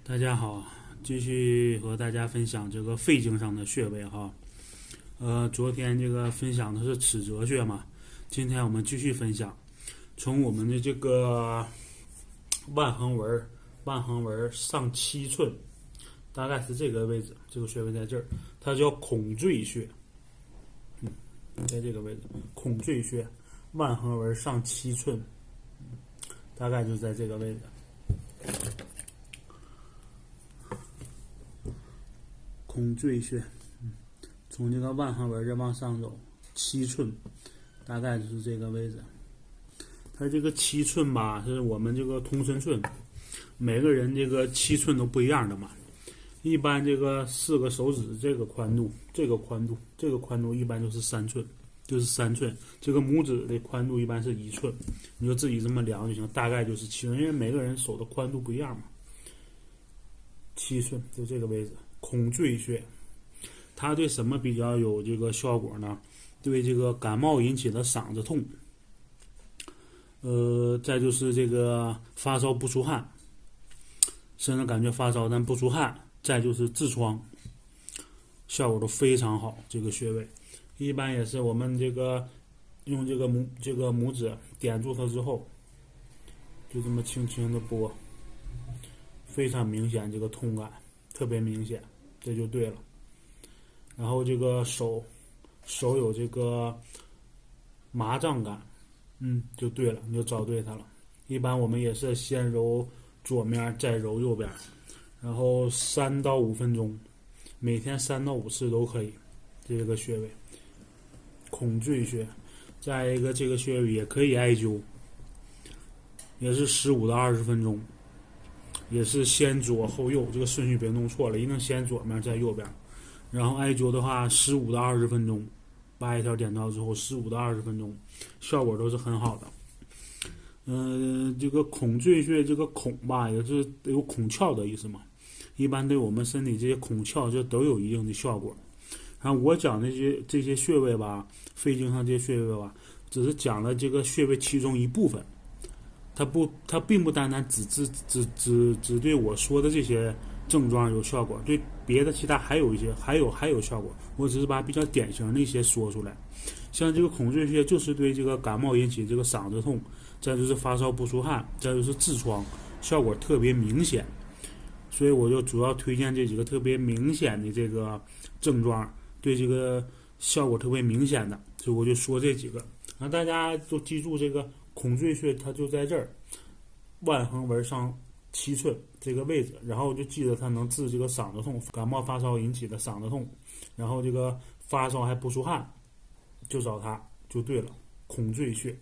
大家好，继续和大家分享这个肺经上的穴位哈。昨天这个分享的是尺泽穴嘛，今天我们继续分享，从我们的这个腕横纹上7寸，大概是这个位置，这个穴位在这儿，它叫孔赘穴。在这个位置，孔赘穴，腕横纹上7寸，大概就在这个位置。孔赘穴，从这个腕横纹这往上走7寸，大概就是这个位置。它这个7寸吧，是我们这个通身寸，每个人这个7寸都不一样的嘛。一般这个4个手指这个宽度，这个宽度一般就是3寸，这个拇指的宽度一般是1寸，你就自己这么量就行，大概就是7寸，因为每个人手的宽度不一样嘛。7寸就这个位置。孔赘穴，它对什么比较有这个效果呢？对这个感冒引起的嗓子痛，再就是这个发烧不出汗，身上感觉发烧但不出汗，再就是痔疮，效果都非常好。这个穴位一般也是我们这个用这个拇指点住它之后，就这么轻轻的拨，非常明显，这个痛感特别明显。这就对了。然后这个手有这个麻胀感，就对了，你就找对它了。一般我们也是先揉左面，再揉右边，然后3到5分钟，每天3到5次都可以。这个穴位，孔赘穴，再一个这个穴位也可以艾灸，也是15到20分钟。也是先左后右，这个顺序别弄错了，一定先左面再右边。然后艾灸的话，15到20分钟，把一条点到之后，15到20分钟，效果都是很好的。这个孔赘穴，这个孔吧，也是有孔窍的意思嘛。一般对我们身体这些孔窍就都有一定的效果。然后我讲的这些穴位吧，肺经上这些穴位吧，只是讲了这个穴位其中一部分。它并不单单只对我说的这些症状有效果，对别的其他还有一些还有效果。我只是把比较典型的一些说出来。像这个孔赘穴就是对这个感冒引起这个嗓子痛，再就是发烧不出汗，再就是痔疮，效果特别明显。所以我就主要推荐这几个特别明显的这个症状，对这个效果特别明显的，所以我就说这几个，让大家都记住这个。孔赘穴它就在这儿，腕横纹上7寸这个位置，然后就记得它能治这个嗓子痛，感冒发烧引起的嗓子痛，然后这个发烧还不出汗，就找它就对了。孔赘穴，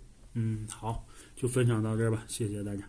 好，就分享到这儿吧，谢谢大家。